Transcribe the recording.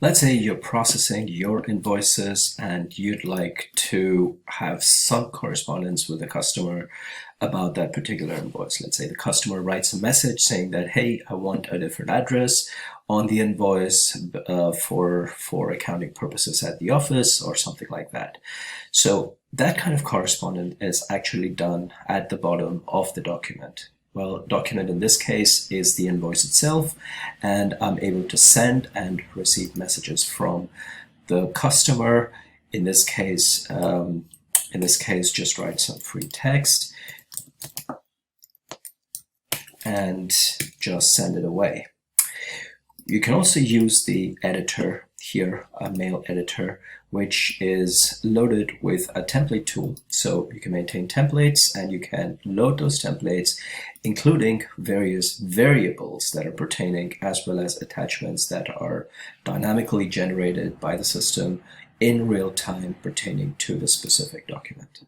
Let's say you're processing your invoices and you'd like to have some correspondence with the customer about that particular invoice. Let's say the customer writes a message saying that, hey, I want a different address on the invoice for accounting purposes at the office or something like that. So that kind of correspondence is actually done at the bottom of the document. Well, document in this case is the invoice itself, and I'm able to send and receive messages from the customer. In this case, just write some free text and just send it away. You can also use the editor here, a mail editor, which is loaded with a template tool. So you can maintain templates and you can load those templates, including various variables that are pertaining, as well as attachments that are dynamically generated by the system in real time pertaining to the specific document.